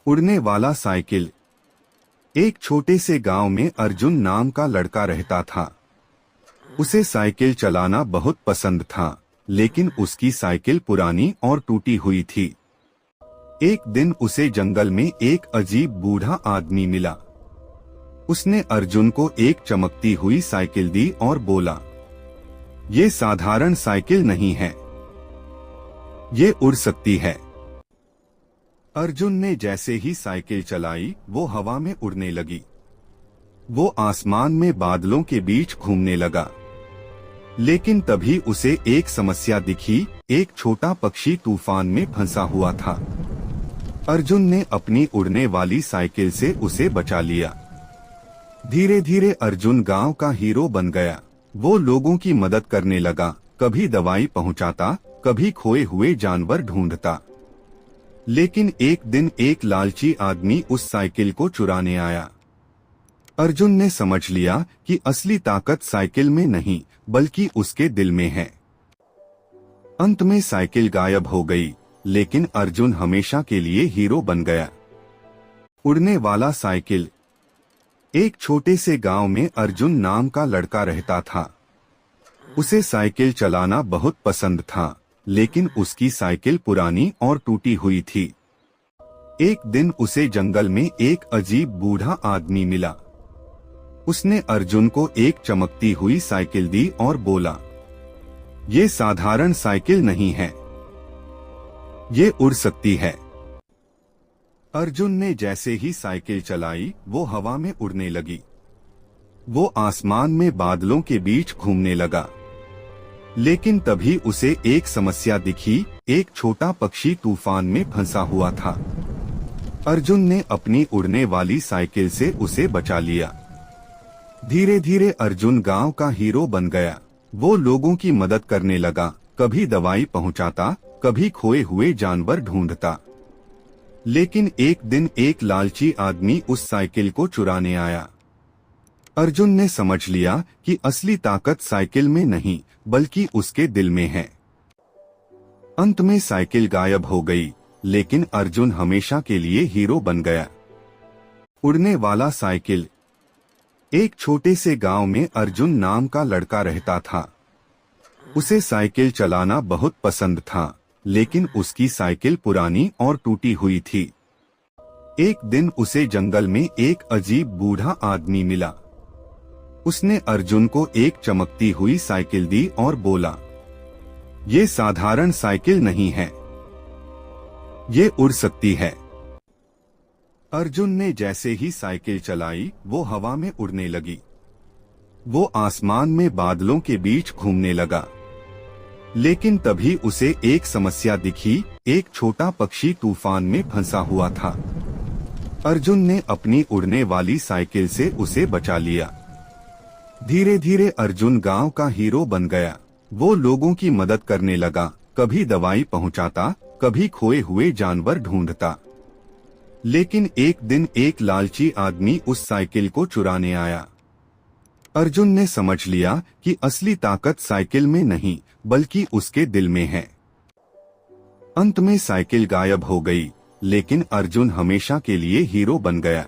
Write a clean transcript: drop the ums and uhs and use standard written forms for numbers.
उड़ने वाला साइकिल। एक छोटे से गांव में अर्जुन नाम का लड़का रहता था। उसे साइकिल चलाना बहुत पसंद था, लेकिन उसकी साइकिल पुरानी और टूटी हुई थी। एक दिन उसे जंगल में एक अजीब बूढ़ा आदमी मिला। उसने अर्जुन को एक चमकती हुई साइकिल दी और बोला, ये साधारण साइकिल नहीं है, ये उड़ सकती है। अर्जुन ने जैसे ही साइकिल चलाई, वो हवा में उड़ने लगी। वो आसमान में बादलों के बीच घूमने लगा। लेकिन तभी उसे एक समस्या दिखी। एक छोटा पक्षी तूफान में फंसा हुआ था। अर्जुन ने अपनी उड़ने वाली साइकिल से उसे बचा लिया। धीरे धीरे अर्जुन गांव का हीरो बन गया। वो लोगों की मदद करने लगा, कभी दवाई पहुंचाता, कभी खोए हुए जानवर ढूंढता। लेकिन एक दिन एक लालची आदमी उस साइकिल को चुराने आया। अर्जुन ने समझ लिया कि असली ताकत साइकिल में नहीं, बल्कि उसके दिल में है। अंत में साइकिल गायब हो गई, लेकिन अर्जुन हमेशा के लिए हीरो बन गया। उड़ने वाला साइकिल। एक छोटे से गांव में अर्जुन नाम का लड़का रहता था। उसे साइकिल चलाना बहुत पसंद था, लेकिन उसकी साइकिल पुरानी और टूटी हुई थी। एक दिन उसे जंगल में एक अजीब बूढ़ा आदमी मिला। उसने अर्जुन को एक चमकती हुई साइकिल दी और बोला, ये साधारण साइकिल नहीं है, ये उड़ सकती है। अर्जुन ने जैसे ही साइकिल चलाई, वो हवा में उड़ने लगी। वो आसमान में बादलों के बीच घूमने लगा। लेकिन तभी उसे एक समस्या दिखी। एक छोटा पक्षी तूफान में फंसा हुआ था। अर्जुन ने अपनी उड़ने वाली साइकिल से उसे बचा लिया। धीरे धीरे अर्जुन गांव का हीरो बन गया। वो लोगों की मदद करने लगा, कभी दवाई पहुंचाता, कभी खोए हुए जानवर ढूंढता। लेकिन एक दिन एक लालची आदमी उस साइकिल को चुराने आया। अर्जुन ने समझ लिया कि असली ताकत साइकिल में नहीं, बल्कि उसके दिल में है। अंत में साइकिल गायब हो गई, लेकिन अर्जुन हमेशा के लिए हीरो बन गया। उड़ने वाला साइकिल। एक छोटे से गांव में अर्जुन नाम का लड़का रहता था। उसे साइकिल चलाना बहुत पसंद था, लेकिन उसकी साइकिल पुरानी और टूटी हुई थी। एक दिन उसे जंगल में एक अजीब बूढ़ा आदमी मिला। उसने अर्जुन को एक चमकती हुई साइकिल दी और बोला, ये साधारण साइकिल नहीं है, ये उड़ सकती है। अर्जुन ने जैसे ही साइकिल चलाई, वो हवा में उड़ने लगी। वो आसमान में बादलों के बीच घूमने लगा। लेकिन तभी उसे एक समस्या दिखी। एक छोटा पक्षी तूफान में फंसा हुआ था। अर्जुन ने अपनी उड़ने वाली साइकिल से उसे बचा लिया। धीरे धीरे अर्जुन गांव का हीरो बन गया। वो लोगों की मदद करने लगा, कभी दवाई पहुंचाता, कभी खोए हुए जानवर ढूंढता। लेकिन एक दिन एक लालची आदमी उस साइकिल को चुराने आया। अर्जुन ने समझ लिया कि असली ताकत साइकिल में नहीं, बल्कि उसके दिल में है। अंत में साइकिल गायब हो गई, लेकिन अर्जुन हमेशा के लिए हीरो बन गया।